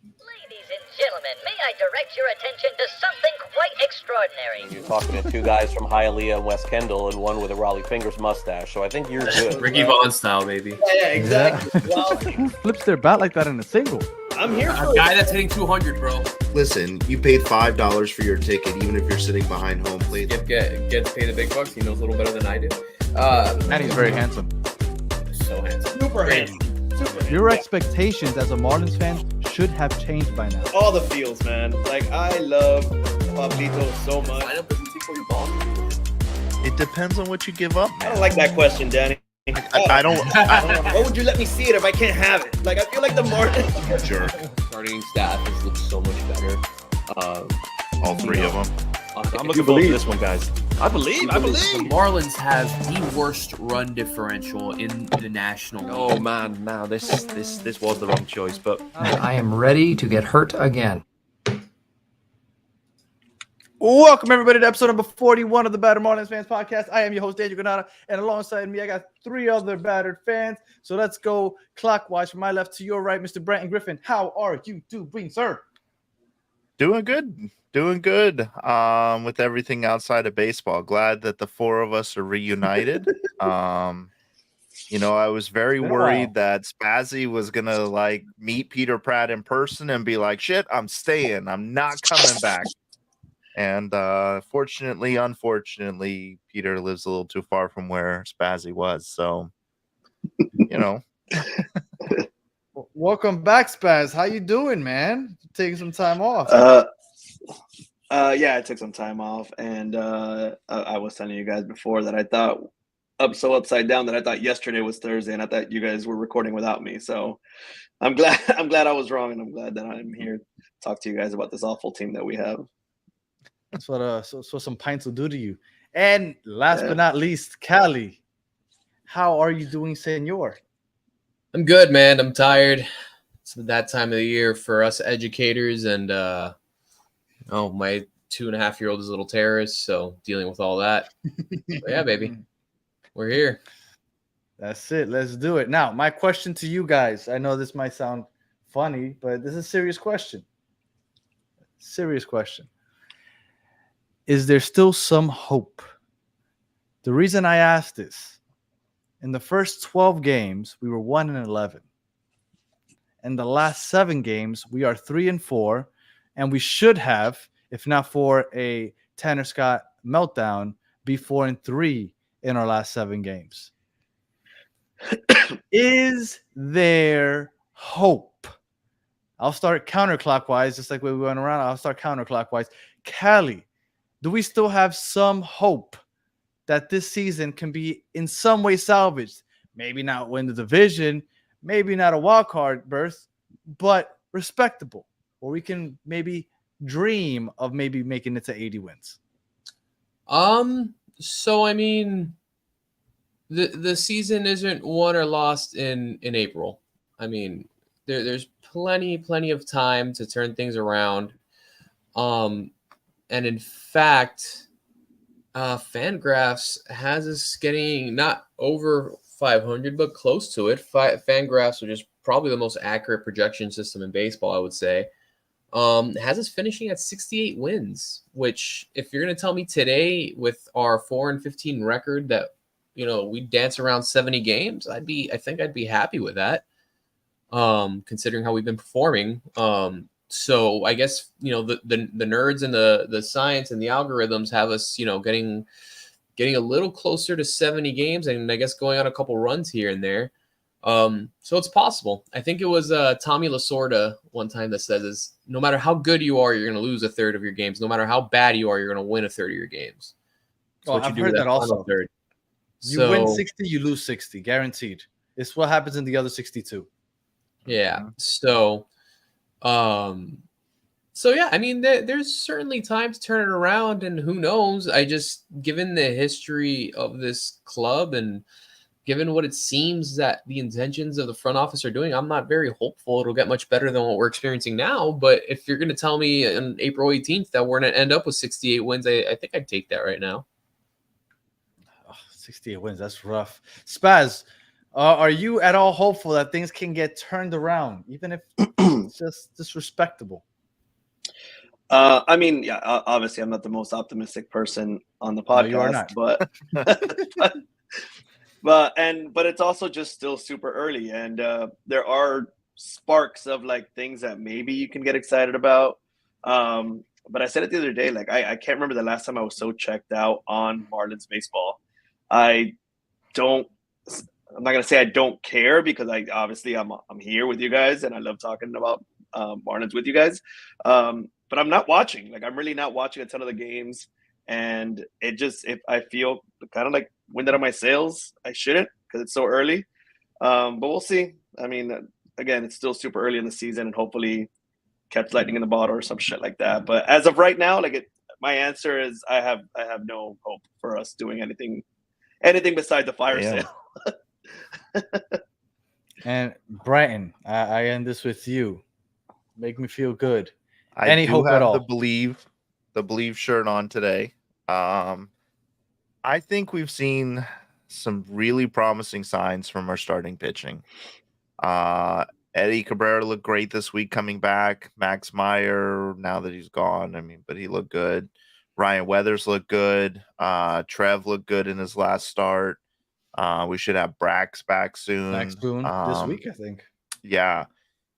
Ladies and gentlemen, may I direct your attention to something quite extraordinary? You're talking to two guys from Hialeah and West Kendall and one with a Raleigh Fingers mustache, so I think you're good. Ricky Vaughn style, baby. Yeah, exactly. Yeah. Well, Who flips their bat like that in a single? I'm here A for guy that's hitting 200, bro. Listen, you paid $5 for your ticket, even if you're sitting behind home plate. Gets paid the big bucks. He knows a little better than I do. And he's very handsome. So handsome. super Great. handsome. Super handsome. Your expectations as a Marlins fan should have changed by now. All the feels, man. Like, I love Pablito so much. Lineup doesn't take what you ball. It depends on what you give up, I man. don't like that question, Danny. I don't. Why would you let me see it if I can't have it? Like, I feel like the Marlins. Jerk. Starting staff has looked so much better. All three of them. I'm looking forward to this one, guys. I believe. The Marlins have the worst run differential in the National League. Oh man, now this was the wrong choice, but I am ready to get hurt again. Welcome, everybody, to episode number 41 of the Battered Marlins Fans Podcast. I am your host, Daniel Granada, and alongside me, I got three other battered fans. So let's go clockwise from my left to your right, Mr. Brandon Griffin. How are you doing, sir? Doing good. With everything outside of baseball. Glad that the four of us are reunited. I was very worried that Spazzy was gonna meet Peter Pratt in person and be like, "Shit, I'm staying. I'm not coming back." And unfortunately, Peter lives a little too far from where Spazzy was. So, Welcome back, Spaz. How you doing, man? Taking some time off. Yeah, I took some time off, and I was telling you guys before that I thought upside down that I thought yesterday was Thursday, and I thought you guys were recording without me. So I'm glad I was wrong, and I'm glad that I'm here to talk to you guys about this awful team that we have. That's what so some pints will do to you. And last but not least, Callie, how are you doing, senor? I'm good, man. I'm tired. It's that time of the year for us educators, and my 2.5-year-old is a little terrorist, so dealing with all that. But yeah, baby, we're here. That's it. Let's do it. Now, my question to you guys. I know this might sound funny, but this is a serious question. Is there still some hope? The reason I asked this, in the first 12 games, we were 1-11. In the last 7 games, we are 3-4, and we should have, if not for a Tanner Scott meltdown, be 4-3 in our last 7 games. Is there hope? I'll start counterclockwise, just like we went around. I'll start counterclockwise. Callie, do we still have some hope that this season can be in some way salvaged? Maybe not win the division, maybe not a wild card berth, but respectable, or we can maybe dream of maybe making it to 80 wins. So I mean, the season isn't won or lost in April. I mean, there's plenty of time to turn things around. And in fact, Fangraphs has us getting not over 500, but close to it. Fangraphs, which is probably the most accurate projection system in baseball, I would say, has us finishing at 68 wins, which if you're going to tell me today with our 4-15 record that, we dance around 70 games, I think I'd be happy with that. Considering how we've been performing. So I guess, the nerds and the science and the algorithms have us, getting a little closer to 70 games, and I guess going on a couple runs here and there. So it's possible. I think it was Tommy Lasorda one time that says, no matter how good you are, you're going to lose a third of your games. No matter how bad you are, you're going to win a third of your games. Well, I've heard that also. Third. You win 60, you lose 60, guaranteed. It's what happens in the other 62. Yeah. So yeah, I mean, there's certainly time to turn it around, and who knows? Given the history of this club and given what it seems that the intentions of the front office are doing, I'm not very hopeful it'll get much better than what we're experiencing now. But if you're going to tell me on April 18th that we're going to end up with 68 wins, I think I'd take that right now. 68 wins, that's rough. Spaz, are you at all hopeful that things can get turned around, even if It's just respectable. I mean, yeah, obviously, I'm not the most optimistic person on the podcast, No, you are not. but it's also just still super early, and there are sparks of like things that maybe you can get excited about. But I said it the other day, like I can't remember the last time I was so checked out on Marlins baseball. I'm not gonna say I don't care, because I'm here with you guys and I love talking about Marlins with you guys. But I'm not watching. Like, I'm really not watching a ton of the games, and if I feel kind of like winded on my sails, I shouldn't, because it's so early. But we'll see. I mean, again, it's still super early in the season, and hopefully kept lightning in the bottle or some shit like that. But as of right now, my answer is I have no hope for us doing anything besides the fire sale. And Brighton, I end this with you. Make me feel good. I Any do hope have at all? the believe shirt on today. I think we've seen some really promising signs from our starting pitching. Eddie Cabrera looked great this week coming back. Max Meyer, now that he's gone, but he looked good. Ryan Weathers looked good. Trev looked good in his last start. We should have Brax back soon. This week, I think. Yeah.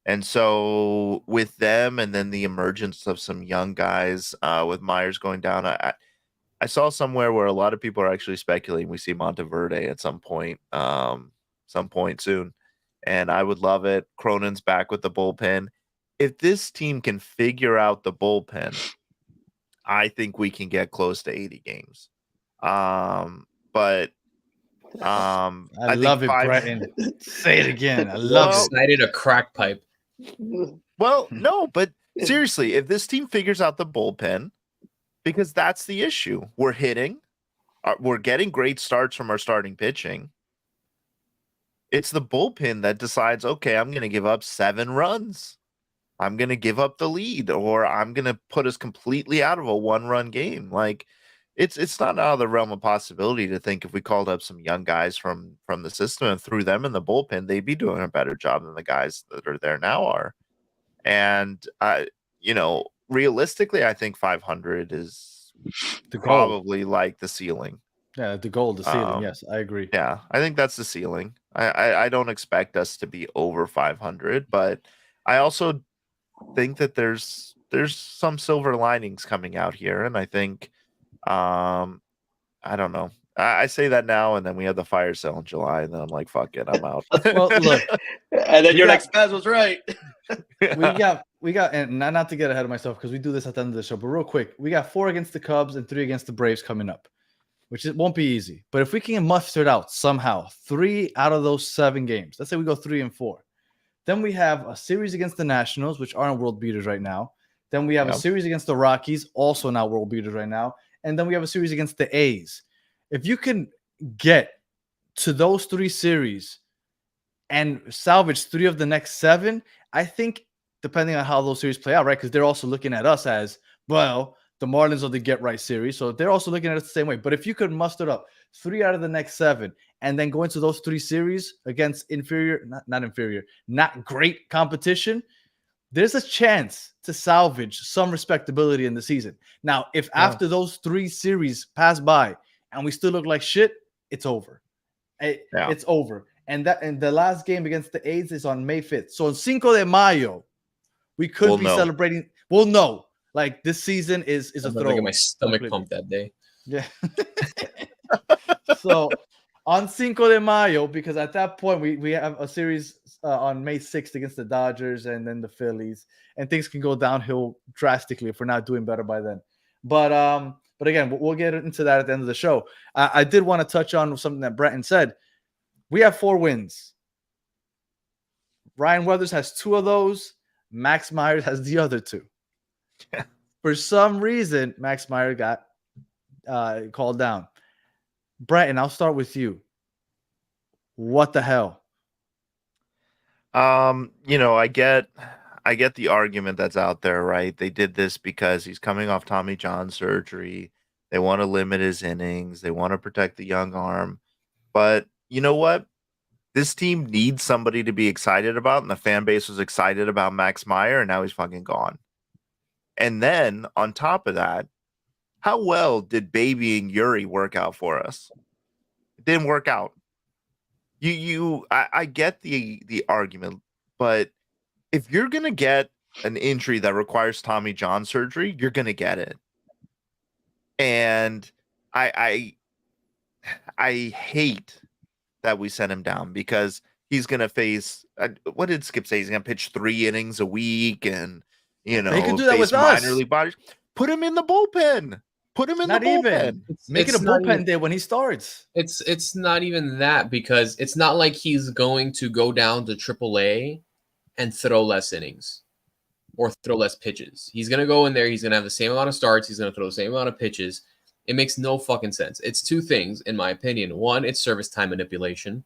And so with them, and then the emergence of some young guys, with Myers going down, I saw somewhere where a lot of people are actually speculating we see Monteverde at some point soon. And I would love it. Cronin's back with the bullpen. If this team can figure out the bullpen, I think we can get close to 80 games. I love it, Brighton. Say it again. I love it. Excited a crack pipe. Well, no, but seriously, if this team figures out the bullpen, because that's the issue. We're hitting. We're getting great starts from our starting pitching. It's the bullpen that decides, okay, I'm going to give up 7 runs. I'm going to give up the lead, or I'm going to put us completely out of a 1-run game. Like, it's not out of the realm of possibility to think if we called up some young guys from the system and threw them in the bullpen, they'd be doing a better job than the guys that are there now are. And, realistically, I think 500 is probably like the ceiling. Yeah, the goal, the ceiling. Yes, I agree. Yeah, I think that's the ceiling. I don't expect us to be over 500, but I also think that there's some silver linings coming out here, and I think, I don't know. I say that now, and then we have the fire sale in July, and then I'm like, fuck it, I'm out. Well, look, and then you're like, Spaz was right. we got, and not to get ahead of myself, because we do this at the end of the show, but real quick, we got 4 against the Cubs and 3 against the Braves coming up, which won't be easy. But if we can muster it out somehow, 3 out of those 7 games, let's say we go 3-4, then we have a series against the Nationals, which aren't world beaters right now. Then we have a series against the Rockies, also not world beaters right now. And then we have a series against the A's. If you can get to those 3 series and salvage 3 of the next 7, I think, depending on how those series play out, right? Because they're also looking at us as, well, the Marlins are the get-right series, so they're also looking at it the same way. But if you could muster up 3 out of the next 7 and then go into those 3 series against not great competition, there's a chance to salvage some respectability in the season. Now, if after those 3 series pass by and we still look like shit, it's over. It's over. And the last game against the A's is on May 5th. So on Cinco de Mayo, we could be celebrating. We'll know. Like, this season is a throw. Get my stomach pumped that day. Yeah. So on Cinco de Mayo, because at that point we have a series on May 6th against the Dodgers and then the Phillies, and things can go downhill drastically if we're not doing better by then. But again, we'll get into that at the end of the show. I did want to touch on something that Brenton said. We have 4 wins. Ryan Weathers has 2 of those. Max Myers has the other 2. For some reason, Max Meyer got called down. Brenton, I'll start with you. What the hell? I get the argument that's out there, right? They did this because he's coming off Tommy John surgery. They want to limit his innings. They want to protect the young arm. But you know what? This team needs somebody to be excited about, and the fan base was excited about Max Meyer, and now he's fucking gone. And then on top of that, how well did babying Yuri work out for us? It didn't work out. I get the argument, but if you're gonna get an injury that requires Tommy John surgery, you're gonna get it. And I hate that we sent him down because he's gonna face what did Skip say? He's gonna pitch 3 innings a week, and They could do that face with minor us. league bodies. Put him in the bullpen. Put him in Not the bullpen. even. Make it a not bullpen even- day when he starts. It's not even that, because it's not like he's going to go down to AAA and throw less innings or throw less pitches. He's going to go in there. He's going to have the same amount of starts. He's going to throw the same amount of pitches. It makes no fucking sense. It's 2 things, in my opinion. One, it's service time manipulation,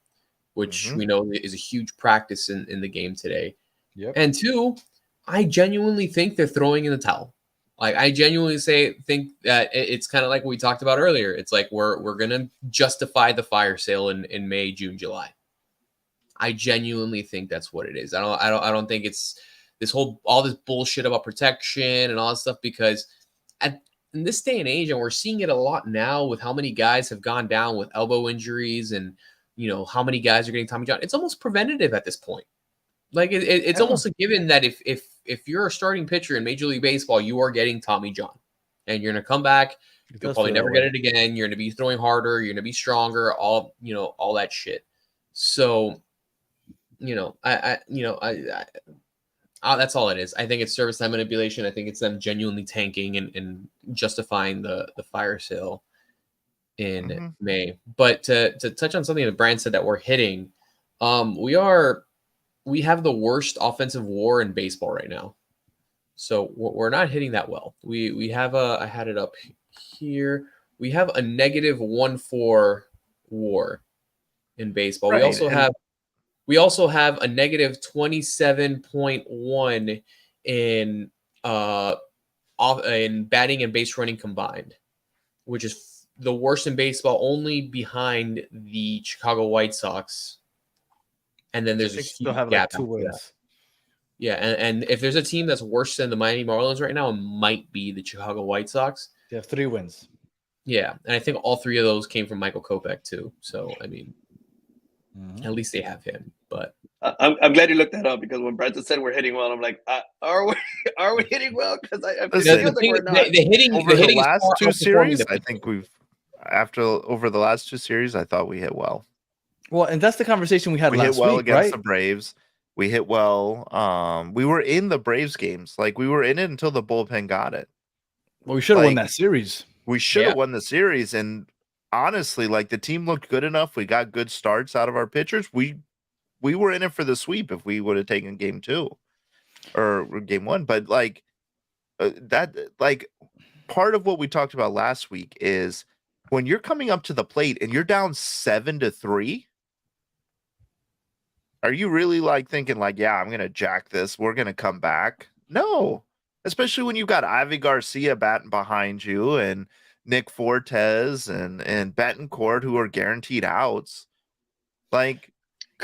which we know is a huge practice in the game today. Yep. And 2, I genuinely think they're throwing in the towel. Like, I genuinely think that it's kind of like what we talked about earlier. It's like we're gonna justify the fire sale in May, June, July. I genuinely think that's what it is. I don't think it's all this bullshit about protection and all that stuff, because in this day and age, and we're seeing it a lot now with how many guys have gone down with elbow injuries, and how many guys are getting Tommy John. It's almost preventative at this point. Like it's almost a given that if you're a starting pitcher in Major League Baseball, you are getting Tommy John, and you're gonna come back. You'll probably never get it again. You're gonna be throwing harder. You're gonna be stronger. All that shit. So, that's all it is. I think it's service time manipulation. I think it's them genuinely tanking and justifying the fire sale in May. But to touch on something that Brian said that we're hitting, we have the worst offensive WAR in baseball right now. So we're not hitting that well. We have I had it up here. We have a -1.4 WAR in baseball. Right. We also have a -27.1 in batting and base running combined, which is the worst in baseball, only behind the Chicago White Sox. And then there's a huge still have gap like 2 after that. wins. Yeah, and if there's a team that's worse than the Miami Marlins right now, it might be the Chicago White Sox. They have 3 wins. Yeah, and I think all 3 of those came from Michael Kopech too. So I mean, at least they have him. But I'm glad you looked that up, because when Brenton said we're hitting well, I'm like, are we hitting well? Because I feel like we're not. Over the last 2 series, I think over the last 2 series, I thought we hit well. Well, and that's the conversation we had We last hit well week, against right? the Braves. We hit well. We were in the Braves games. Like, we were in it until the bullpen got it. Well, we should have won that series. We should have won the series. And honestly, like, the team looked good enough. We got good starts out of our pitchers. We were in it for the sweep if we would have taken game 2 or game 1. But part of what we talked about last week is when you're coming up to the plate and you're down 7-3. Are you really thinking yeah, I'm going to jack this, we're going to come back? No, especially when you've got Ivy Garcia batting behind you and Nick Fortes and Betancourt, who are guaranteed outs. Could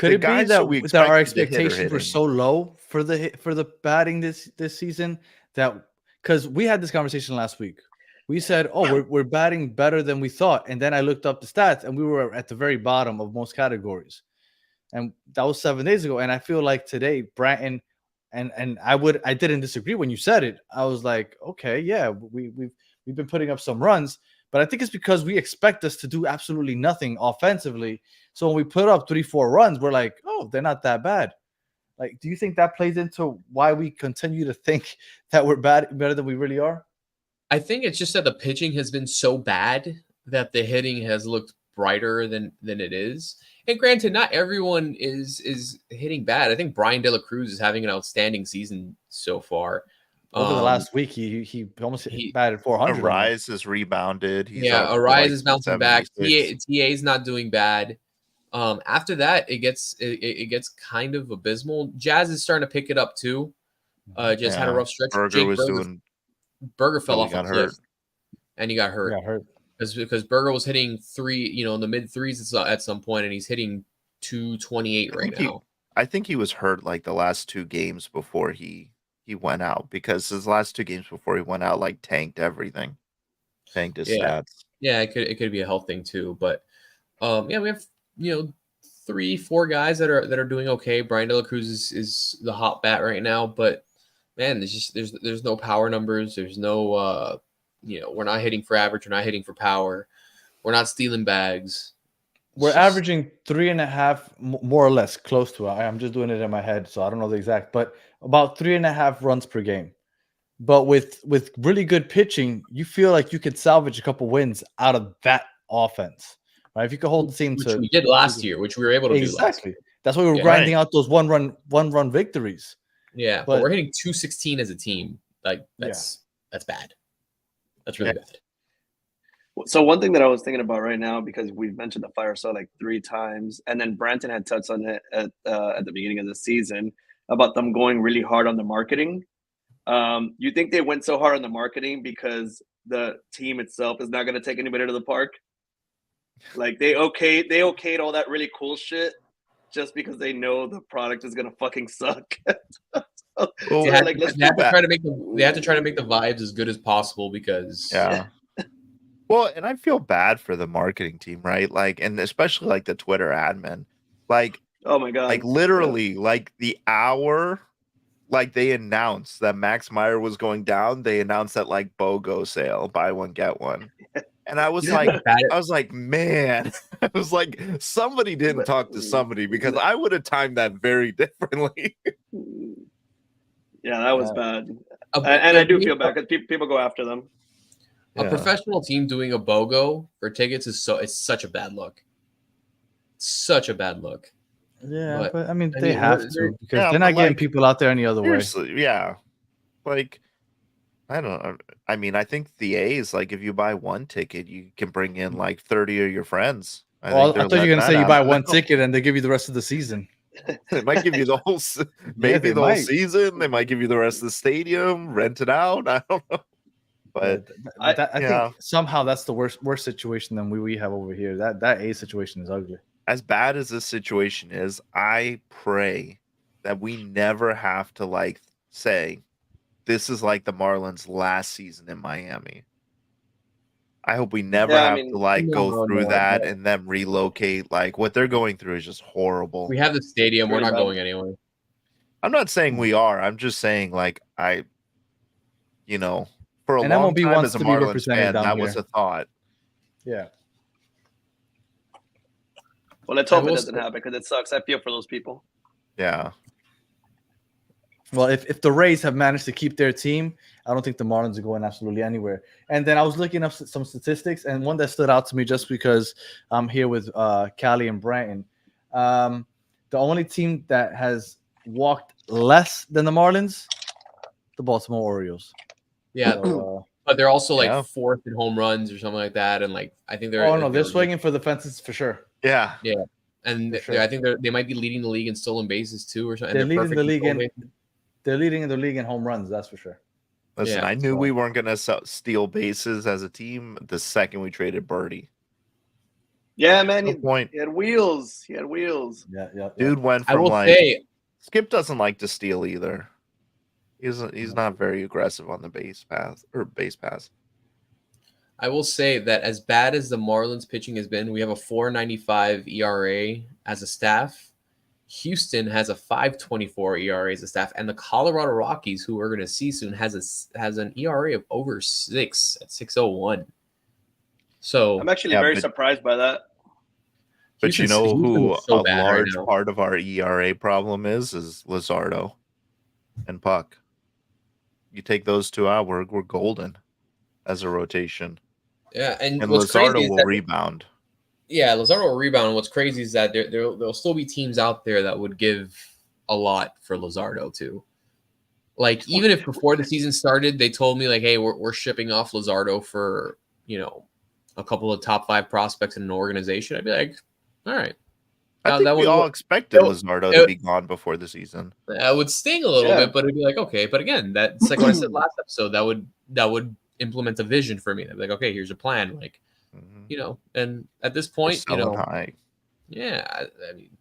it be that our expectations were so low for the batting this season that, because we had this conversation last week, we said, we're batting better than we thought, and then I looked up the stats and we were at the very bottom of most categories. And that was 7 days ago. And I feel like today, Bratton, and I didn't disagree when you said it. I was like, okay, yeah, we've been putting up some runs, but I think it's because we expect us to do absolutely nothing offensively. So when we put up 3-4 runs, we're like, oh, they're not that bad. Like, do you think that plays into why we continue to think that we're better than we really are? I think it's just that the pitching has been so bad that the hitting has looked brighter than it is. And granted, not everyone is hitting bad. I think Brian De La Cruz is having an outstanding season so far. Over the last week, he almost batted 400. Arise has rebounded. Arise is bouncing back. TA's not doing bad. After that, it gets kind of abysmal. Jazz is starting to pick it up too. Had a rough stretch. Berger fell off a cliff, and he got hurt. Because Berger was hitting 3, in the mid 3s at some point, and he's hitting 228 right now. I think he was hurt like the last 2 games before he went out, because his last 2 games before he went out like tanked everything, tanked his stats. Yeah, it could be a health thing too, but yeah, we have 3-4 guys that are doing okay. Brian De La Cruz is the hot bat right now, but man, there's no power numbers. There's no we're not hitting for average. We're not hitting for power. We're not stealing bags. We're averaging 3.5, more or less, close to it. I'm just doing it in my head, so I don't know the exact, but about 3.5 runs per game. But with really good pitching, you feel like you could salvage a couple wins out of that offense, right? If you could hold the team which we did last year, which we were able to do last year. That's why we were grinding out those one run victories. Yeah, but we're hitting 216 as a team. Like that's bad. That's really bad. So one thing that I was thinking about right now, because we've mentioned the fire sale like 3 times, and then Branton had touched on it at the beginning of the season about them going really hard on the marketing. You think they went so hard on the marketing because the team itself is not going to take anybody to the park? Like they okayed all that really cool shit just because they know the product is going to fucking suck. They have to try to make the vibes as good as possible because Well, and I feel bad for the marketing team, right? Like, and especially like the Twitter admin, like, oh my god, like literally, like the hour, like they announced that Max Meyer was going down. They announced that like BOGO sale, buy one get one, and I was like, man, I was like, somebody didn't talk to somebody, because I would have timed that very differently. Yeah, that was bad, and I do feel bad because people go after them. A professional team doing a BOGO for tickets it's such a bad look. Such a bad look. Yeah, but I mean they have to, because they're not getting people out there any other way. Yeah. Like, I don't know. I mean, I think the A's, like, if you buy one ticket, you can bring in like 30 of your friends. I thought you were gonna say you buy one ticket and they give you the rest of the season. They might give you the whole maybe the whole season. They might give you the rest of the stadium, rent it out. I don't know. But I think somehow that's the worst situation than we have over here. That A situation is ugly. As bad as this situation is, I pray that we never have to like say this is like the Marlins last season in Miami. I hope we never have to like go through that and then relocate. Like what they're going through is just horrible. We have the stadium. We're not going anywhere. I'm not saying we are. I'm just saying like for a long MLB time as a to Marlins be fan, that here. was a thought. Yeah. Well, let's hope it doesn't happen, because it sucks. I feel for those people. Yeah. Well, if the Rays have managed to keep their team, I don't think the Marlins are going absolutely anywhere. And then I was looking up some statistics, and one that stood out to me just because I'm here with Callie and Branton. The only team that has walked less than the Marlins, the Baltimore Orioles. Yeah, but they're also like fourth in home runs or something like that, and like I think they're. Oh no, they're swinging for the fences for sure. Yeah, and I think they might be leading the league in stolen bases too, or something. They're leading the league in home runs. That's for sure. Listen, I knew we weren't gonna steal bases as a team the second we traded Birdie. Yeah, man, he had wheels. He had wheels. Yeah. Dude went from Skip doesn't like to steal either. He's not very aggressive on the base pass. I will say that as bad as the Marlins pitching has been, we have a 4.95 ERA as a staff. Houston has a 5.24 ERA as a staff, and the Colorado Rockies, who we're going to see soon, has an ERA of over 6 at 6.01. So I'm actually very surprised by that. But you know who a large part of our ERA problem is Luzardo and Puck. You take those two out, we're golden as a rotation. Yeah, and Luzardo will rebound. Yeah, Luzardo will rebound. What's crazy is that there'll still be teams out there that would give a lot for Luzardo too. Like even if before the season started, they told me like, "Hey, we're shipping off Luzardo for a couple of top 5 prospects in an organization," I'd be like, "All right." I think we all expected Luzardo to be gone before the season. That would sting a little bit, but it'd be like, okay. But again, that's like what I said last episode. That would implement a vision for me. I'd be like, okay, here's a plan. Like, and at this point, high. yeah. I mean,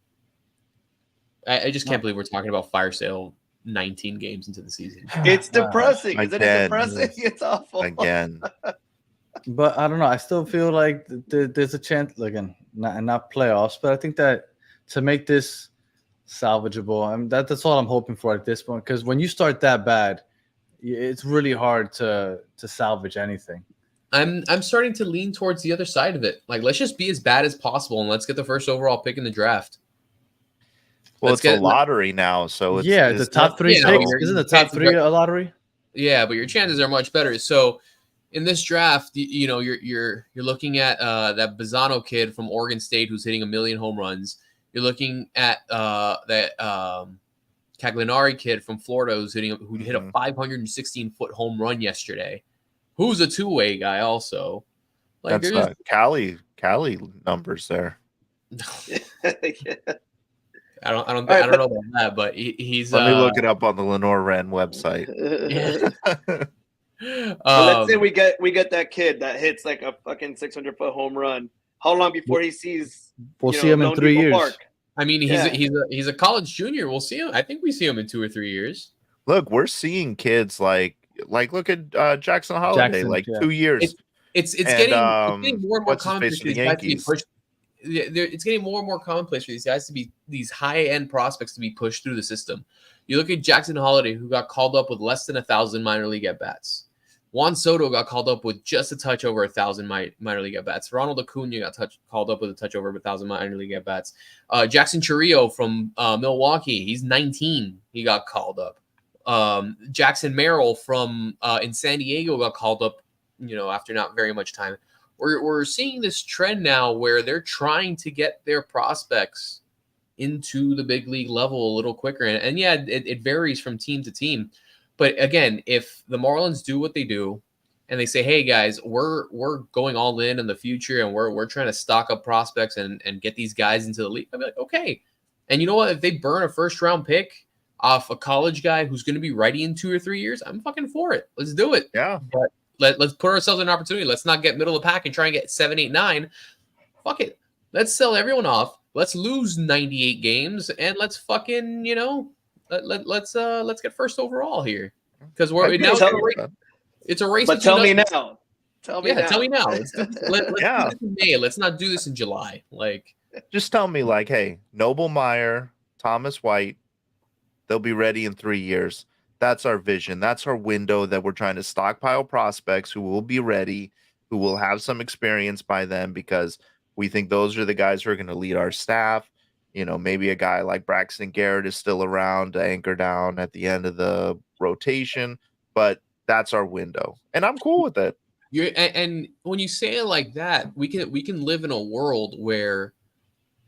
I just can't believe we're talking about fire sale 19 games into the season. It's depressing. Isn't it Again. depressing? It's awful. Again. But I don't know. I still feel like there's a chance. Again, not playoffs, but I think that to make this salvageable, that's all I'm hoping for at this point. Because when you start that bad, it's really hard to salvage anything. I'm starting to lean towards the other side of it. Like, let's just be as bad as possible and let's get the first overall pick in the draft. Well, Let's it's a get- lottery now, so it's the top three Yeah, picks. Isn't the top three a lottery? Yeah, but your chances are much better. So in this draft, you're looking at that Bazzano kid from Oregon State who's hitting 1 million home runs. You're looking at that Caglianari kid from Florida who hit a 516-foot home run yesterday. Who's a two-way guy also. Like, that's Cali numbers there. I don't know about that, but he's. Let me look it up on the Lenore Wren website. Let's say we get that kid that hits like a fucking 600-foot home run. How long before he sees? We'll see him in 3 years. Park? I mean, he's a college junior. We'll see him. I think we see him in 2 or 3 years. Look, we're seeing kids like look at Jackson Holiday, 2 years. It's getting more and more commonplace for these guys to be pushed. It's getting more and more commonplace for these guys to be these high-end prospects to be pushed through the system. You look at Jackson Holiday, who got called up with less than 1,000 minor league at-bats. Juan Soto got called up with just a touch over 1,000 minor league at-bats. Ronald Acuna got called up with a touch over 1,000 minor league at-bats. Jackson Chourio from Milwaukee, he's 19. He got called up. Jackson Merrill from in San Diego got called up, after not very much time. We're seeing this trend now where they're trying to get their prospects into the big league level a little quicker. And yeah, it varies from team to team. But again, if the Marlins do what they do and they say, hey guys, we're going all in the future and we're trying to stock up prospects and get these guys into the league, I'd be like, okay. And you know what? If they burn a first round pick off a college guy who's going to be ready in 2 or 3 years, I'm fucking for it. Let's do it. Yeah. But let's put ourselves in an opportunity. Let's not get middle of the pack and try and get 7, 8, 9. Fuck it. Let's sell everyone off. Let's lose 98 games and let's fucking, let's get first overall here. Because it's a race. But tell me now. Tell me now. Let's do this in May. Let's not do this in July. Just tell me, hey, Noble Meyer, Thomas White, they'll be ready in 3 years. That's our vision. That's our window that we're trying to stockpile prospects who will be ready, who will have some experience by then, because we think those are the guys who are going to lead our staff. Maybe a guy like Braxton Garrett is still around to anchor down at the end of the rotation, but that's our window, and I'm cool with it. And when you say it like that, we can live in a world where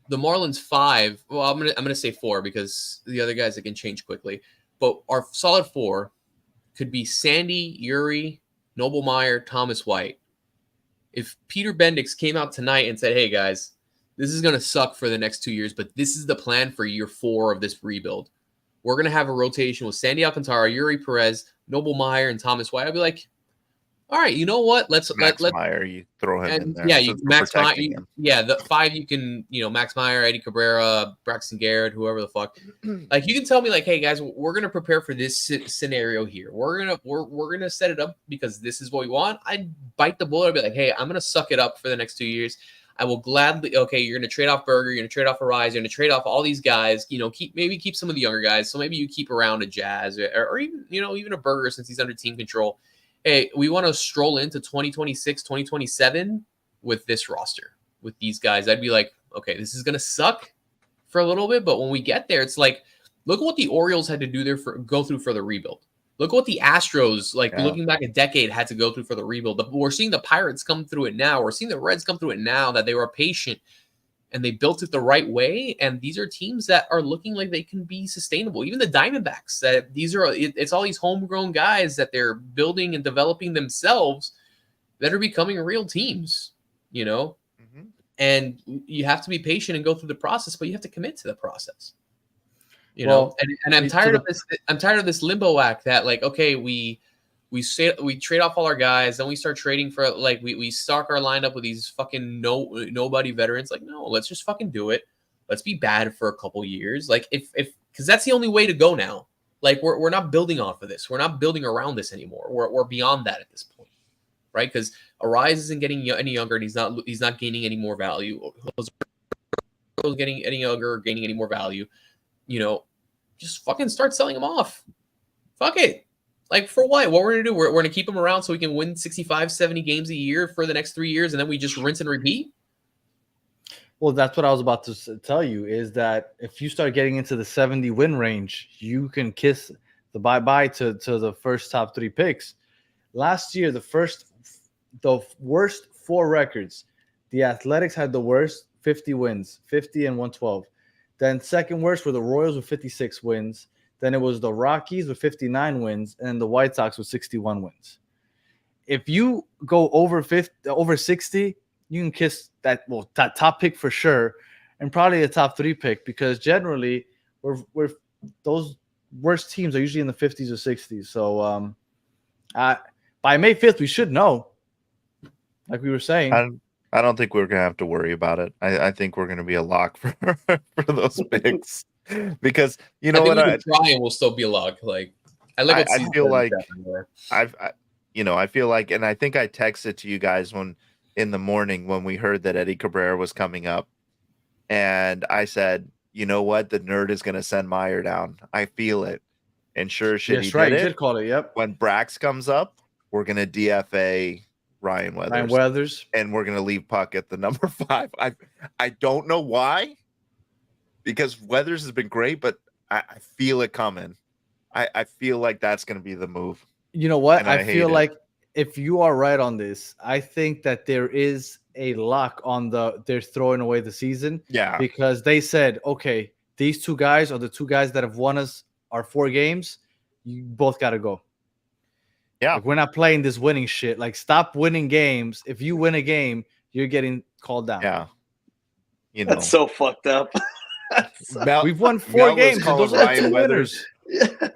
the Marlins 5. Well, I'm gonna say 4 because the other guys that can change quickly. But our solid 4 could be Sandy, Yuri, Noble Meyer, Thomas White. If Peter Bendix came out tonight and said, hey, guys, this is going to suck for the next 2 years, but this is the plan for year 4 of this rebuild. We're going to have a rotation with Sandy Alcantara, Yuri Perez, Noble Meyer, and Thomas White. I'd be like, all right, you know what? Let's Meyer, you throw him in there. Yeah, Max Meyer. The 5 you can, Max Meyer, Eddie Cabrera, Braxton Garrett, whoever the fuck. You can tell me hey guys, we're gonna prepare for this scenario here. We're gonna set it up because this is what we want. I'd bite the bullet. I'd be like, hey, I'm gonna suck it up for the next 2 years. I will gladly. Okay, you're gonna trade off Berger. You're gonna trade off Arise. You're gonna trade off all these guys. Keep some of the younger guys. So maybe you keep around a Jazz or even even a Berger since he's under team control. Hey, we want to stroll into 2026, 2027 with this roster, with these guys. I'd be like, okay, this is going to suck for a little bit, but when we get there, it's like, look at what the Orioles had to do go through for the rebuild. Look at what the Astros, looking back a decade, had to go through for the rebuild. We're seeing the Pirates come through it now. We're seeing the Reds come through it now, that they were patient and they built it the right way. And these are teams that are looking like they can be sustainable. Even the Diamondbacks, it's all these homegrown guys that they're building and developing themselves that are becoming real teams, and you have to be patient and go through the process, but you have to commit to the process, and I'm tired of this. I'm tired of this limbo act that okay, we trade off all our guys, then we start trading for we stock our lineup with these fucking nobody veterans. No, let's just fucking do it. Let's be bad for a couple years. Like if because that's the only way to go now. Like we're not building off of this. We're not building around this anymore. We're beyond that at this point, right? Because Arise isn't getting any younger, and he's not gaining any more value. Jose's getting any younger, or gaining any more value. Just fucking start selling him off. Fuck it. Like, for what? What we're going to do? We're going to keep him around so we can win 65, 70 games a year for the next 3 years, and then we just rinse and repeat? Well, that's what I was about to tell you, is that if you start getting into the 70 win range, you can kiss the bye-bye to the first top 3 picks. Last year, the worst 4 records, the Athletics had the worst 50 wins, 50 and 112. Then second worst were the Royals with 56 wins. Then it was the Rockies with 59 wins, and the White Sox with 61 wins. If you go over 60, you can kiss that top pick for sure, and probably a top 3 pick, because generally we're those worst teams are usually in the 50s or 60s. So by May 5th, we should know, like we were saying. I don't think we're gonna have to worry about it. I think we're gonna be a lock for those picks. Because you know I think what, we can try and we'll still be a lock. Like I feel like I feel like, and I think I texted to you guys in the morning when we heard that Eddie Cabrera was coming up, and I said, you know what, the nerd is gonna send Meyer down. I feel it, and sure as shit, Yes, right. Did You it. did call it. Yep. When Brax comes up, we're gonna DFA Ryan Weathers, and we're gonna leave Puck at the number 5. I don't know why. Because Weathers has been great, but I feel it coming. I feel like that's going to be the move. You know what? I feel it. like if you are right on this, I think that there is a lock on they're throwing away the season. Yeah. Because they said, okay, these 2 guys are the 2 guys that have won us our 4 games. You both got to go. Yeah. Like, we're not playing this winning shit. Like, stop winning games. If you win a game, you're getting called down. Yeah. That's so fucked up. We've won 4 games. And those are 2 winners.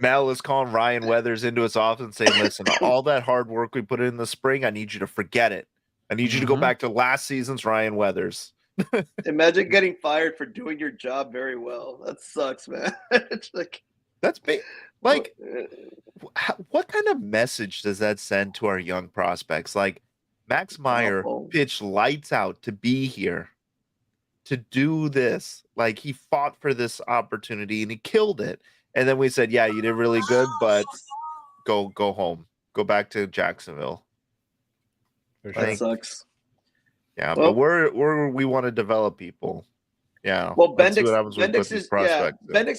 Mel is calling Ryan Weathers into his office and saying, listen, all that hard work we put in the spring, I need you to forget it. I need you to go back to last season's Ryan Weathers. Imagine getting fired for doing your job very well. That sucks, man. It's like, that's big. Like, what kind of message does that send to our young prospects? Like, Max Meyer pitched lights out to be here, to do this. Like, he fought for this opportunity and he killed it. And then we said, yeah, you did really good, but go home. Go back to Jacksonville. That sucks. Yeah, well, but we want to develop people. Yeah. Well, Bendix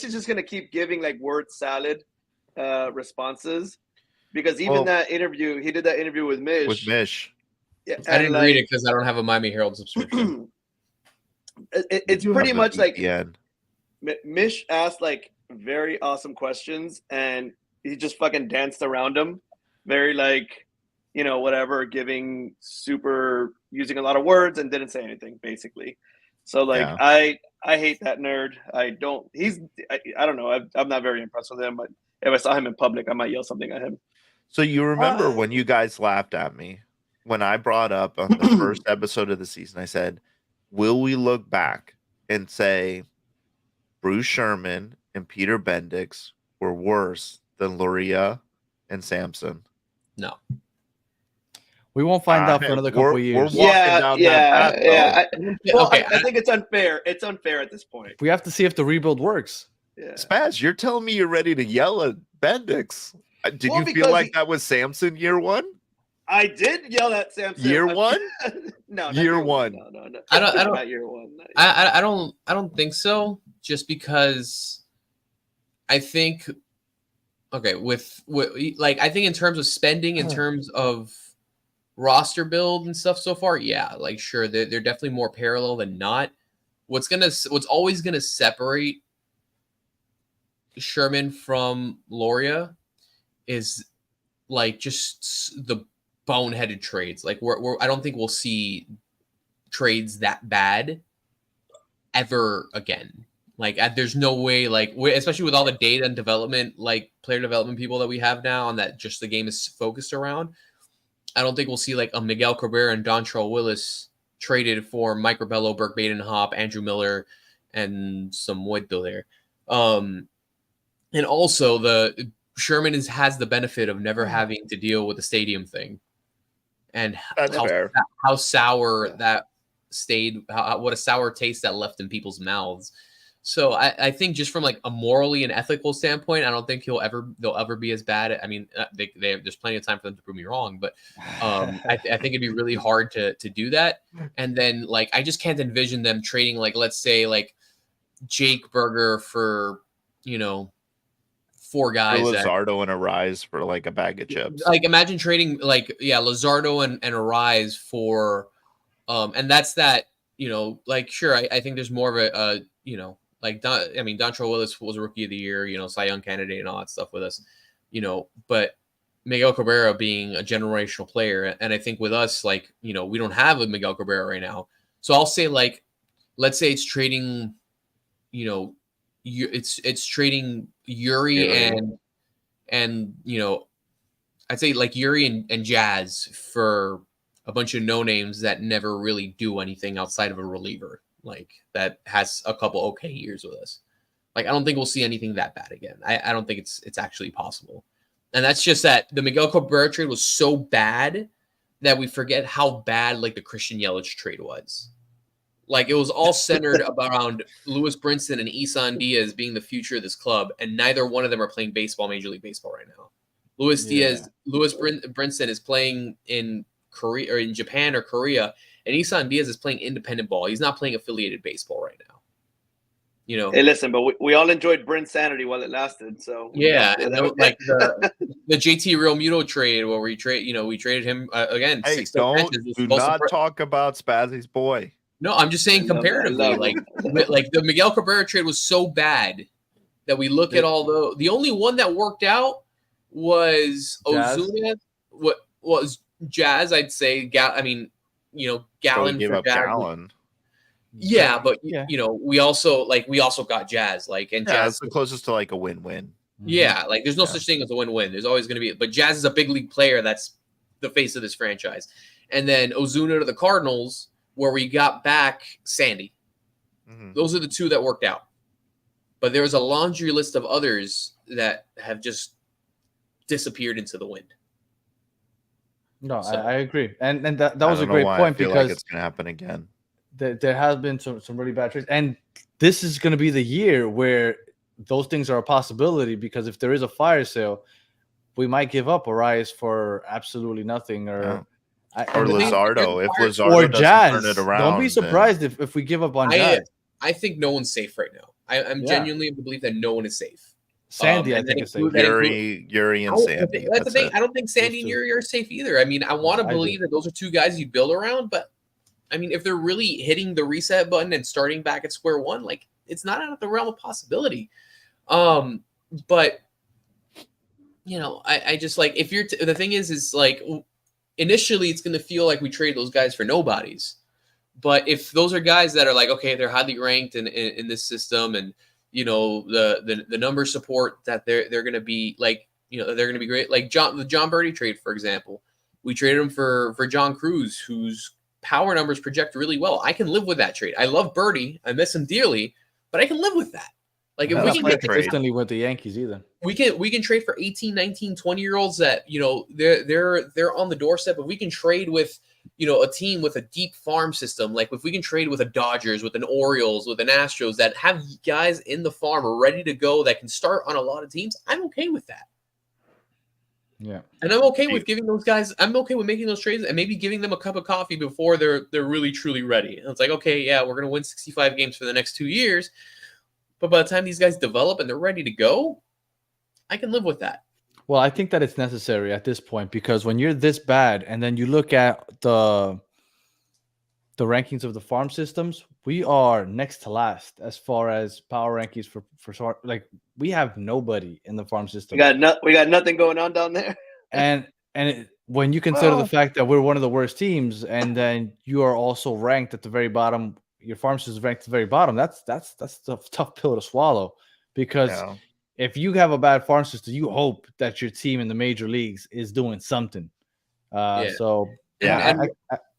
is just going to keep giving like word salad responses, because even that interview, he did that interview with Mish. Yeah, I didn't read it because I don't have a Miami Herald subscription. It's pretty much like Mish asked like very awesome questions, and he just fucking danced around them. Very like, whatever, using a lot of words and didn't say anything basically. So like, I hate that nerd. I don't know. I'm not very impressed with him, but if I saw him in public, I might yell something at him. So you remember when you guys laughed at me when I brought up on the first episode of the season, I said, will we look back and say Bruce Sherman and Peter Bendix were worse than Loria and Samson? No. We won't find out for another couple of years. I think it's unfair. It's unfair at this point. We have to see if the rebuild works. Yeah. Spaz, you're telling me you're ready to yell at Bendix. Did you feel like that was Samson year 1? I did yell at Samson. Year 1? No, year 1. No. I don't. Not year 1. I don't think so. Just because I think, with like, I think in terms of spending, in terms of roster build and stuff so far, yeah, like sure, they're definitely more parallel than not. What's always gonna separate Sherman from Loria is like just the boneheaded trades. Like I don't think we'll see trades that bad ever again. Like there's no way, like especially with all the data and development, like player development people that we have now, and that just the game is focused around. I don't think we'll see like a Miguel Cabrera and Dontrell Willis traded for Mike Rebello, Burke Baden-Hop, Andrew Miller, and some Muerto there. And also the Sherman has the benefit of never having to deal with the stadium thing, and That's fair. how sour that stayed, what a sour taste that left in people's mouths. So I think just from like a morally and ethical standpoint, I don't think they'll ever be as bad. I mean, there's plenty of time for them to prove me wrong, but I think it'd be really hard to do that. And then like I just can't envision them trading like, let's say like Jake Berger for, you know, 4 guys. Luzardo and Arise for like a bag of chips. Like imagine trading like Luzardo and Arise for and that's that, you know, like sure, I think there's more of a you know, like Dontrell Willis was a rookie of the year, you know, Cy Young candidate and all that stuff with us, you know, but Miguel Cabrera being a generational player, and I think with us, like, you know, we don't have a Miguel Cabrera right now. So I'll say like, let's say it's trading, you know, it's trading Yuri and you know, I'd say like Yuri and Jazz for a bunch of no names that never really do anything outside of a reliever, like that has a couple okay years with us. Like I don't think we'll see anything that bad again. I don't think it's actually possible. And that's just that the Miguel Cabrera trade was so bad that we forget how bad like the Christian Yelich trade was. Like it was all centered around Lewis Brinson and Isan Diaz being the future of this club, and neither one of them are playing baseball, Major League Baseball right now. Lewis Brinson is playing in Korea or in Japan or Korea, and Isan Diaz is playing independent ball. He's not playing affiliated baseball right now. You know. Hey, listen, but we all enjoyed Brent's sanity while it lasted. So yeah, and like the JT Real Muto trade where we traded him again. Hey, do not talk about Spazzy's boy. No, I'm just saying comparatively, like the Miguel Cabrera trade was so bad that we look at all the only one that worked out was Ozuna. What was Jazz? I'd say. I mean, you know, Gallon for Gallon. Yeah, but you know, we also got Jazz, like, and Jazz is the closest to like a win-win. Yeah, like there's no such thing as a win-win. There's always going to be, but Jazz is a big league player. That's the face of this franchise. And then Ozuna to the Cardinals, where we got back Sandy. Mm-hmm. Those are the 2 that worked out. But there's a laundry list of others that have just disappeared into the wind. No, so, I agree. And that was a great point because like it's going to happen again. There has been some really bad trades. And this is going to be the year where those things are a possibility, because if there is a fire sale, we might give up Arias for absolutely nothing, or Luzardo. If Luzardo or doesn't Jazz, turn it around, don't be surprised if we give up on Jazz. I think no one's safe right now. I'm genuinely of the belief that no one is safe. Sandy, I think is safe. Yuri and Sandy. That's the thing. I don't think Sandy and Yuri are safe either. I mean, I want to believe that those are 2 guys you build around, but I mean, if they're really hitting the reset button and starting back at square one, like it's not out of the realm of possibility. But you know, I just like, if you're the thing is like initially it's going to feel like we trade those guys for nobodies. But if those are guys that are like, okay, they're highly ranked in this system, and you know the number support that they're going to be like, you know, they're going to be great. Like the John Birdie trade, for example, we traded him for John Cruz, whose power numbers project really well. I can live with that trade. I love Birdie. I miss him dearly, but I can live with that. Like if we can get consistently with the Yankees either. We can trade for 18, 19, 20-year-olds that, you know, they're on the doorstep. If we can trade with, you know, a team with a deep farm system, like if we can trade with a Dodgers, with an Orioles, with an Astros that have guys in the farm ready to go that can start on a lot of teams, I'm okay with that. Yeah. And I'm okay with giving those guys, I'm okay with making those trades and maybe giving them a cup of coffee before they're really truly ready. And it's like, okay, yeah, we're going to win 65 games for the next 2 years. But by the time these guys develop and they're ready to go, I can live with that. Well, I think that it's necessary at this point, because when you're this bad and then you look at the rankings of the farm systems, we are next to last as far as power rankings for like we have nobody in the farm system. We got nothing going on down there. and when you consider the fact that we're one of the worst teams, and then you are also ranked at the very bottom, your farm system is ranked at the very bottom. That's a tough pill to swallow, because if you have a bad farm system, you hope that your team in the major leagues is doing something. So Yeah. And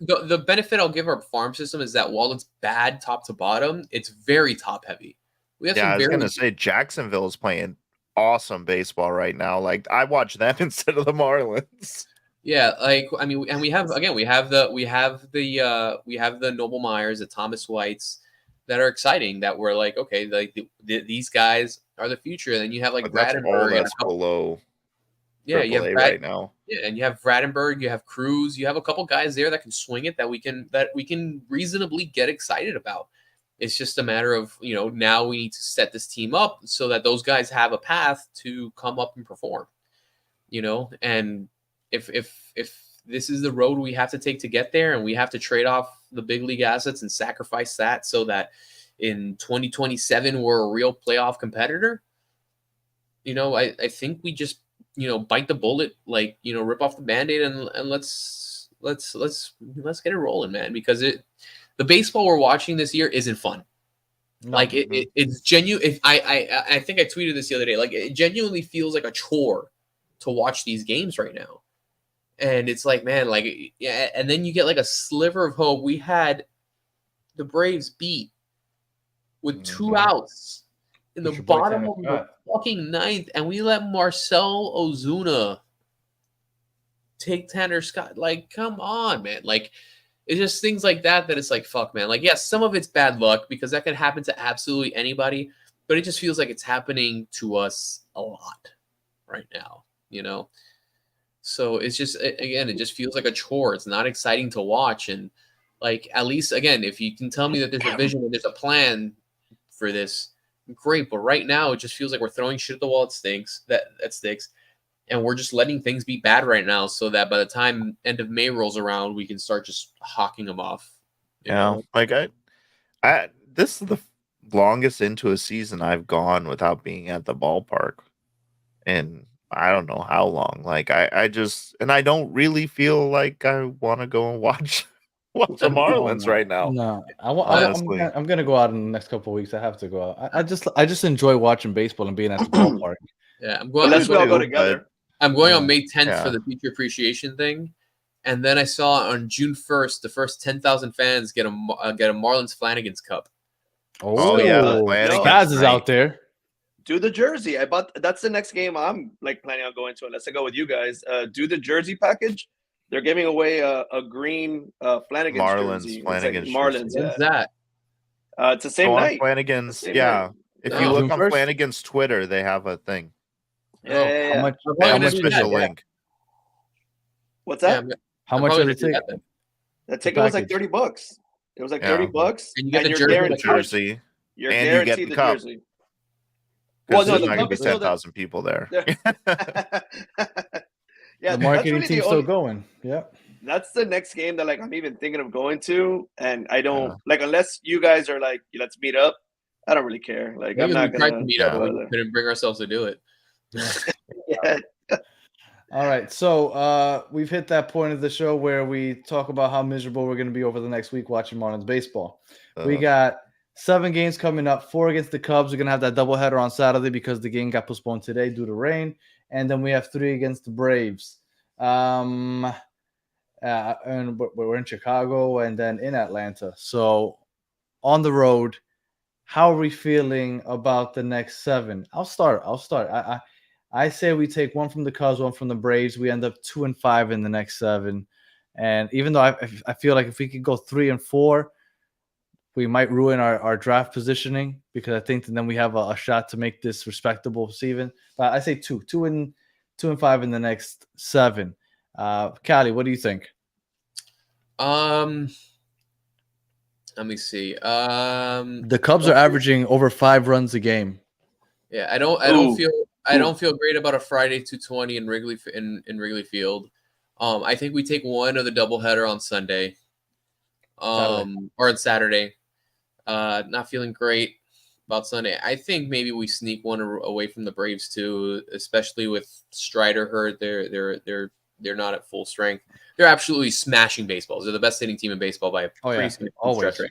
the benefit I'll give our farm system is that while it's bad top to bottom, it's very top heavy. We have Yeah, some I was very gonna say Jacksonville is playing awesome baseball right now. Like I watch them instead of the Marlins. yeah, like I mean, and we have the Noble Myers, the Thomas Whites that are exciting. That we're like, okay, like these guys are the future. And then you have like But that's all Bradenberg, that's below yeah, you have AAA right now. yeah, and you have Bradenberg, you have Cruz, you have a couple guys there that can swing it that we can reasonably get excited about. It's just a matter of, now we need to set this team up so that those guys have a path to come up and perform. And if this is the road we have to take to get there, and we have to trade off the big league assets and sacrifice that so that in 2027 we're a real playoff competitor, I think we just bite the bullet, like, rip off the Band-Aid and let's get it rolling, man, because the baseball we're watching this year isn't fun. No. Like it's genuine. If I think I tweeted this the other day, like it genuinely feels like a chore to watch these games right now. And it's like, man, like, yeah, and then you get like a sliver of hope. We had the Braves beat with 2 outs in the Push your boy bottom Tanner of the Scott. fucking ninth, and we let Marcel Ozuna take Tanner Scott. Like, come on, man. Like, it's just things like that it's like, fuck, man. Like, yes, some of it's bad luck because that could happen to absolutely anybody, but it just feels like it's happening to us a lot right now, So it's just, again, it just feels like a chore. It's not exciting to watch. And, like, at least, again, if you can tell me that there's a vision and there's a plan for this, great. But right now, it just feels like we're throwing shit at the wall that sticks. And we're just letting things be bad right now so that by the time end of May rolls around, we can start just hawking them off. Like I this is the longest into a season I've gone without being at the ballpark. And I don't know how long. Like I just, and I don't really feel like I want to go and watch the Marlins right now. No, honestly. I'm gonna go out in the next couple of weeks. I have to go out. I just enjoy watching baseball and being at the ballpark. Yeah, I'm But going. let's me all go too, together. I'm going on May 10th Yeah. for the teacher appreciation thing, and then I saw on June 1st the first 10,000 fans get a Marlins Flanagan's Cup. Oh, yeah, the Yo, Flanagan's Spaz is great. out there. Do the jersey. That's the next game I'm like planning on going to, unless I go with you guys. Do the jersey package. They're giving away a green Flanagan's Marlins jersey. Flanagan's It's like Marlins. jersey. When's Yeah. that? It's the same Go on night. Flanagan's, Same yeah. night. If Oh. you look June on 1st? Flanagan's Twitter, they have a thing. Yeah. How much? I'm They probably have gonna a do special that. link. What's Yeah, that? How I'm much probably does it gonna do take? that then. That ticket was like package? $30. It was like Yeah. $30, And you get the you're jersey, The guaranteed. jersey, You're and you get guaranteed the the cup. jersey. because Well, no, there's the not going to cup be is still 10,000 people there. Yeah, The that's marketing really team's the still only. going. Yep. That's the next game that like I'm even thinking of going to, and I don't Yeah. like unless you guys are like, let's meet up. I don't really care. Like I'm Because not we tried to gonna meet up, Yeah. but go we couldn't bring ourselves to do it. there. Yeah. All right. So we've hit that point of the show where we talk about how miserable we're going to be over the next week watching Marlins baseball. We got 7 games coming up. 4 against the Cubs. We're going to have that doubleheader on Saturday because the game got postponed today due to rain. And then we have 3 against the Braves. And we're in Chicago and then in Atlanta. So on the road, how are we feeling about the next 7? I'll start. I say we take 1 from the Cubs, 1 from the Braves. We end up 2-5 in the next 7. And even though I feel like if we could go 3-4, we might ruin our draft positioning because I think then we have a shot to make this respectable season. But I say 2-5 in the next 7. Callie, what do you think? Let me see. The Cubs are averaging over 5 runs a game. Yeah, I don't feel great about a Friday 2:20 in Wrigley Field. I think we take 1 of the doubleheader on Sunday. Or on Saturday. Not feeling great about Sunday. I think maybe we sneak 1 away from the Braves too, especially with Strider hurt. They're not at full strength. They're absolutely smashing baseballs. They're the best hitting team in baseball by a pretty significant stretch right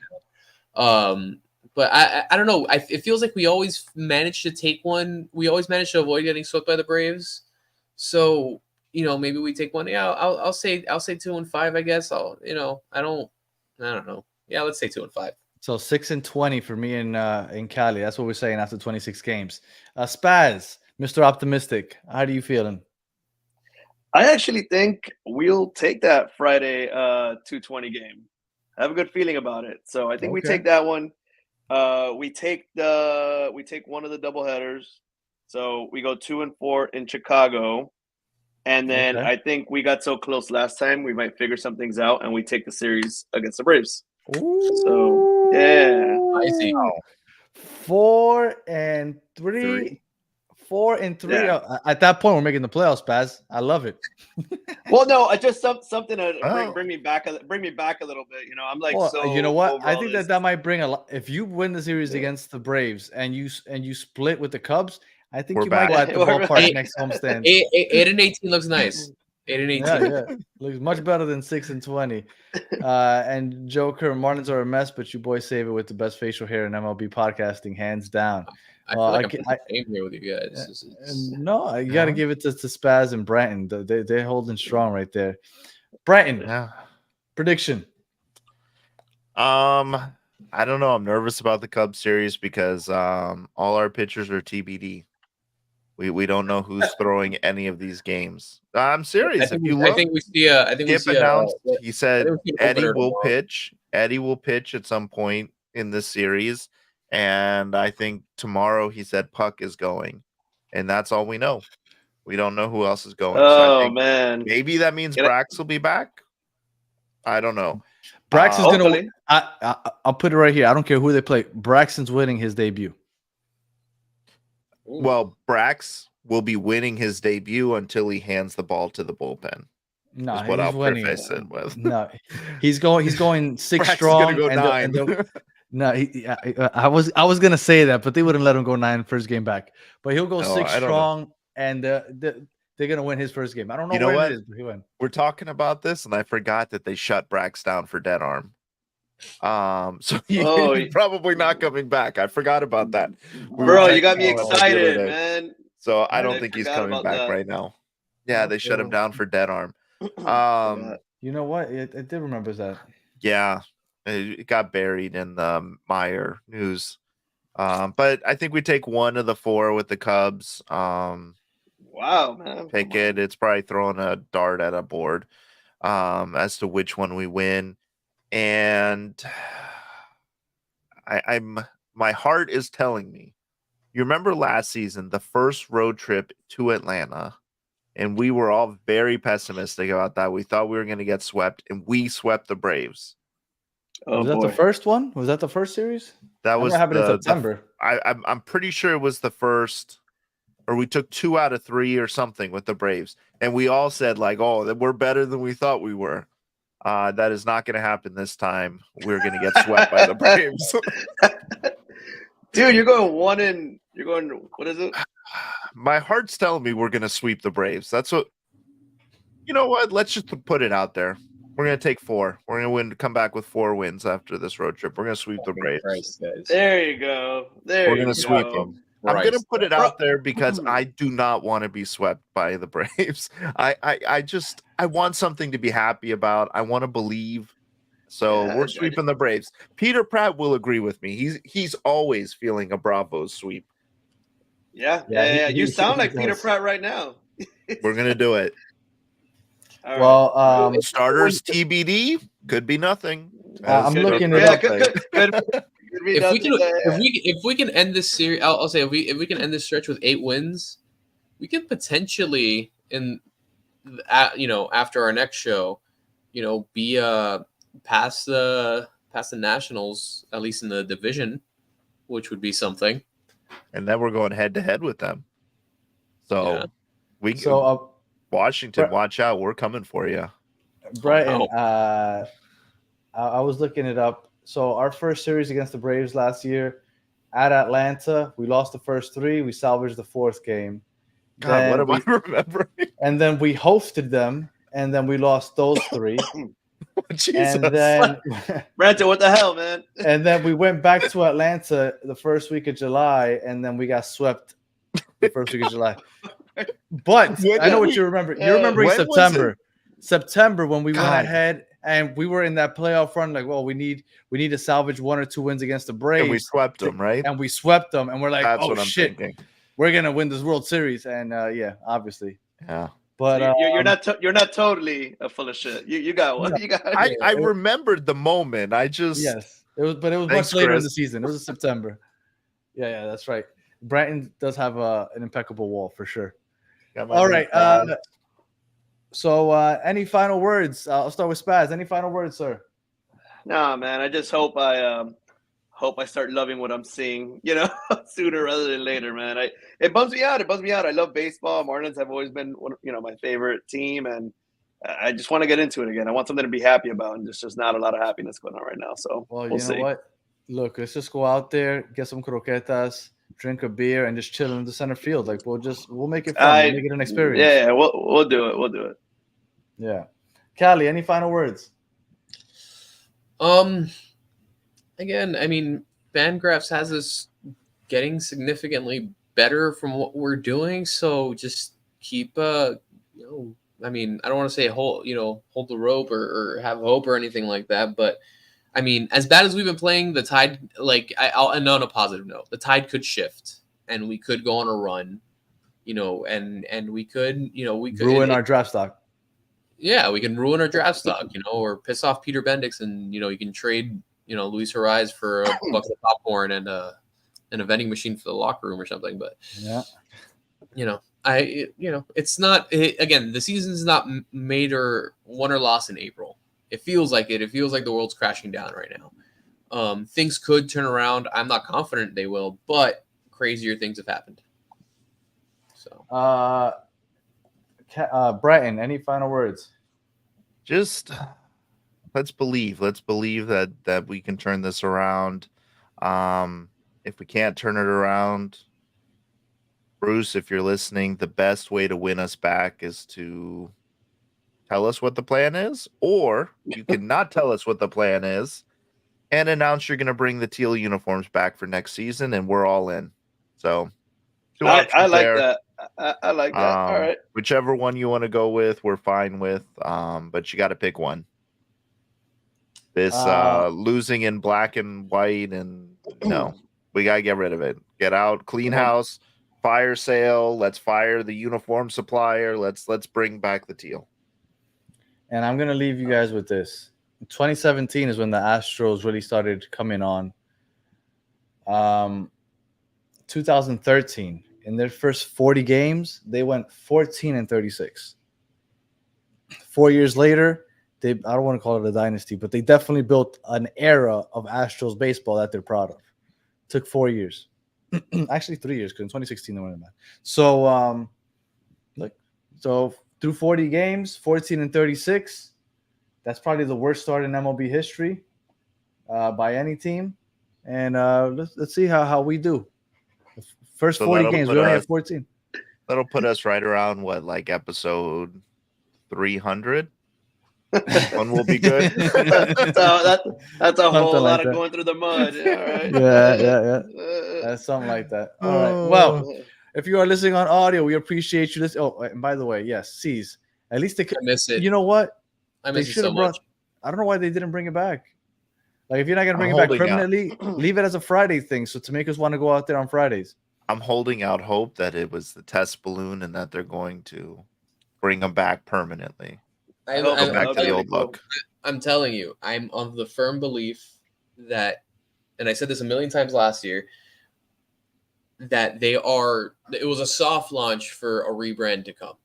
now. But I don't know. It feels like we always manage to take 1. We always manage to avoid getting swept by the Braves. So maybe we take one. Yeah, I'll say 2-5. I guess I don't know. Yeah, let's say 2-5. So 6-20 for me in Cali. That's what we're saying after 26 games. Spaz, Mr. Optimistic, how do you feeling? I actually think we'll take that Friday 220 game. I have a good feeling about it. So I think we take that one. We take one of the doubleheaders. So we go 2-4 in Chicago. And then I think we got so close last time, we might figure some things out, and we take the series against the Braves. Ooh. So yeah, I see. 4-3. 4-3. Yeah. At that point, we're making the playoffs, Baz. I love it. Well, no, I just something to bring me back a little bit. I'm like, you know what? I think this. that might bring a lot. If you win the series against the Braves and you split with the Cubs, I think you might go at the ballpark next homestand. 8-18 looks nice. 8-18. Yeah. Looks much better than 6-20. And Joker, Marlins are a mess, but you boys save it with the best facial hair in MLB podcasting, hands down. I feel like I'm here with you guys. No, you got to give it to Spaz and Brenton. They're holding strong right there. Brenton, prediction. I don't know. I'm nervous about the Cubs series because all our pitchers are TBD. We don't know who's throwing any of these games. I'm serious. If you look, I think we see. Skip announced. He said Eddie will pitch. Eddie will pitch at some point in this series, and I think tomorrow he said Puck is going, and that's all we know. We don't know who else is going. Oh, so I think man, maybe that means Brax will be back. I don't know. Brax is gonna. I'll put it right here. I don't care who they play. Braxton's winning his debut. Well, Brax will be winning his debut until he hands the ball to the bullpen. No, is what I'll preface it with. No, he's going 6 strong. Go 9. No, I was gonna say that, but they wouldn't let him go 9 first game back. But he'll go 6 strong, and they're gonna win his first game. I don't know what it is, but he win. We're talking about this, and I forgot that they shut Brax down for dead arm. So he's probably not coming back. I forgot about that. Bro, you got me excited, man. So I don't think he's coming back right now. Yeah, they shut him down for dead arm. You know what? I did remember that. Yeah, it got buried in the Meyer news. But I think we take one of the 4 with the Cubs. Wow, man. Pickett, it's probably throwing a dart at a board as to which one we win. And my heart is telling me, you remember last season, the first road trip to Atlanta, and we were all very pessimistic about that. We thought we were going to get swept, and we swept the Braves. Was that the first one? Was that the first series? That was happened in September. I'm pretty sure it was the first, or we took 2 out of 3 or something with the Braves, and we all said like, "Oh, we're better than we thought we were." That is not going to happen this time. We're going to get swept by the Braves. Dude, you're going what is it? My heart's telling me we're going to sweep the Braves. That's what, you know what? Let's just put it out there. We're going to take 4. We're going to come back with 4 wins after this road trip. We're going to sweep the Braves. There you go. We're going to sweep them. I'm going to put it out there because I do not want to be swept by the Braves. I want something to be happy about. I want to believe. So we're sweeping the Braves. Peter Pratt will agree with me. He's always feeling a Bravo sweep. Yeah. You sound like Peter Pratt right now. We're going to do it. Well, starters TBD could be nothing. I'm looking at If we can end this series, I'll say if we can end this stretch with 8 wins, we can potentially after our next show, be past the Nationals, at least in the division, which would be something. And then we're going head to head with them. So Washington, watch out, we're coming for you. Brighton, I was looking it up. So our first series against the Braves last year at Atlanta, we lost the first 3. We salvaged the 4th game. God, what am I remembering? And then we hosted them, and then we lost those 3. Jesus. And then Brandon, what the hell, man? And then we went back to Atlanta the first week of July, and then we got swept the first week of July. But When I know did what we- you remember. You're remembering when was September. September when we went God. ahead and we were in that playoff run. Like, well, we need to salvage 1 or 2 wins against the Braves. And we swept them, right? And we swept them. And we're like, That's oh what I'm shit, thinking. we're gonna win this World Series. And yeah, obviously. Yeah. But So you're not totally full of shit. You got one. No, You got. I remembered the moment. I just yes, it was Thanks, much later in Chris. the season. It was in September. Yeah, that's right. Bratton does have an impeccable wall for sure. got my All new right. pad. So any final words? I'll start with Spaz. Any final words, sir? Nah, man. I just hope I start loving what I'm seeing. Sooner rather than later, man. It bums me out. I love baseball. Marlins have always been my favorite team, and I just want to get into it again. I want something to be happy about, and there's just not a lot of happiness going on right now. So Well, we'll you know see. what? Look, let's just go out there, get some croquetas, drink a beer, and just chill in the center field. Like we'll make it fun. We'll make it an experience. Yeah, we'll do it. We'll do it. Yeah. Callie, any final words? Again, I mean, Fangraphs has us getting significantly better from what we're doing. So just keep, I mean, I don't want to say hold the rope or have hope or anything like that. But I mean, as bad as we've been playing, the tide, I'll end on a positive note. The tide could shift, and we could go on a run, and we could Ruin our draft stock. Yeah, we can ruin our draft stock, or piss off Peter Bendix, and you can trade, Luis Horizon for a bucket of popcorn and a vending machine for the locker room or something. But yeah, it's not. Again, the season's not made or won or lost in April. It feels like it. It feels like the world's crashing down right now. Things could turn around. I'm not confident they will, but crazier things have happened. So. Bratton, any final words? Just let's believe that we can turn this around. If we can't turn it around, Bruce, if you're listening, the best way to win us back is to tell us what the plan is, or you can not tell us what the plan is and announce you're going to bring the teal uniforms back for next season, and we're all in. So I like that. I like that. All right. Whichever one you want to go with, we're fine with. But you got to pick one. This losing in black and white, and no, we got to get rid of it. Get out, clean house, fire sale. Let's fire the uniform supplier. Let's bring back the teal. And I'm gonna leave you guys with this. 2017 is when the Astros really started coming on. 2013. In their first 40 games, they went 14-36. 4 years later, I don't want to call it a dynasty, but they definitely built an era of Astros baseball that they're proud of. Took 4 years. Actually 3 years, because in 2016 they went in that. So through 40 games, 14-36. That's probably the worst start in MLB history by any team. And let's see how we do. First 40 games, we only have 14. That'll put us right around episode 300. One will be good. So that's a whole lot of that. going through the mud. All right. Yeah. That's something like that. All right. Well, if you are listening on audio, we appreciate you listening. Oh, and by the way, yes, C's. At least they could. I miss it. You know what? I miss it so much. I don't know why they didn't bring it back. Like, if you're not gonna bring it back permanently, leave it as a Friday thing. So to make us want to go out there on Fridays. I'm holding out hope that it was the test balloon and that they're going to bring them back permanently. Go back to the old look. I'm telling you, I'm of the firm belief that, and I said this a million times last year, that it was a soft launch for a rebrand to come.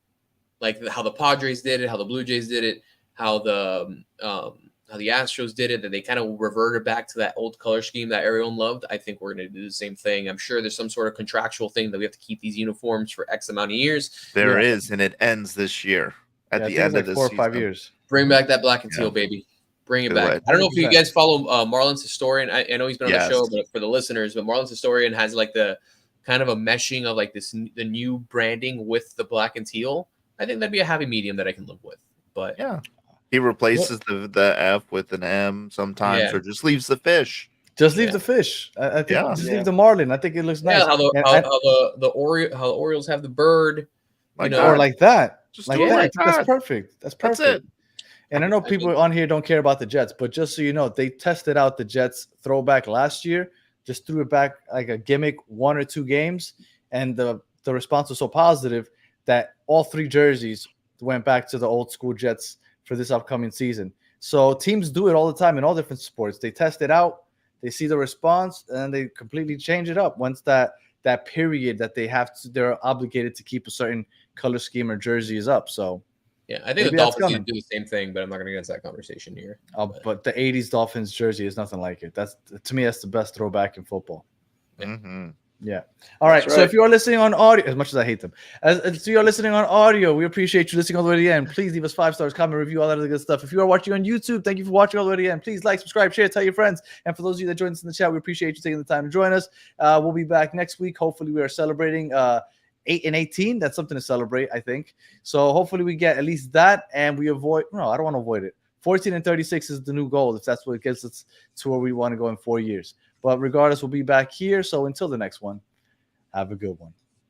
Like how the Padres did it, how the Blue Jays did it, how the Astros did it, that they kind of reverted back to that old color scheme that everyone loved. I think we're going to do the same thing. I'm sure there's some sort of contractual thing that we have to keep these uniforms for X amount of years. There is, and it ends this year. At the end of this 4 or season. 5 years. Bring back that black and teal, baby. Bring it back. I don't know if you guys follow Marlins Historian. I know he's been on the show, but for the listeners, but Marlins Historian has the kind of a meshing of the new branding with the black and teal. I think that'd be a happy medium that I can live with. But yeah. He replaces the F with an M sometimes, or just leaves the fish. Just leave the fish. I think just leave the marlin. I think it looks nice. Yeah, how the Orioles have the bird. Like know, that. or like that. Just Like do it that. like That's that. perfect. That's perfect. That's it. And I know people on here don't care about the Jets, but just so you know, they tested out the Jets throwback last year, just threw it back like a gimmick 1 or 2 games, and the response was so positive that all 3 jerseys went back to the old school Jets for this upcoming season. So teams do it all the time in all different sports. They test it out, they see the response, and they completely change it up once that period that they're obligated to keep a certain color scheme or jersey is up. So yeah, I think the maybe that's Dolphins need coming. to do the same thing, but I'm not going to get into that conversation here. But the 80s Dolphins jersey is nothing like it. That's, to me, that's the best throwback in football. Mhm. Yeah. All right. That's So right. if you are listening on audio, as much as I hate them, as you are listening on audio, we appreciate you listening all the way to the end. Please leave us 5 stars, comment, review, all that other good stuff. If you are watching on YouTube, thank you for watching all the way to the end. Please like, subscribe, share, tell your friends. And for those of you that joined us in the chat, we appreciate you taking the time to join us. We'll be back next week. Hopefully, we are celebrating 8 and 18. That's something to celebrate, I think. So hopefully, we get at least that, and we avoid. No, I don't want to avoid it. 14 and 36 is the new goal, if that's what gets us to where we want to go in 4 years. But regardless, we'll be back here. So until the next one, have a good one.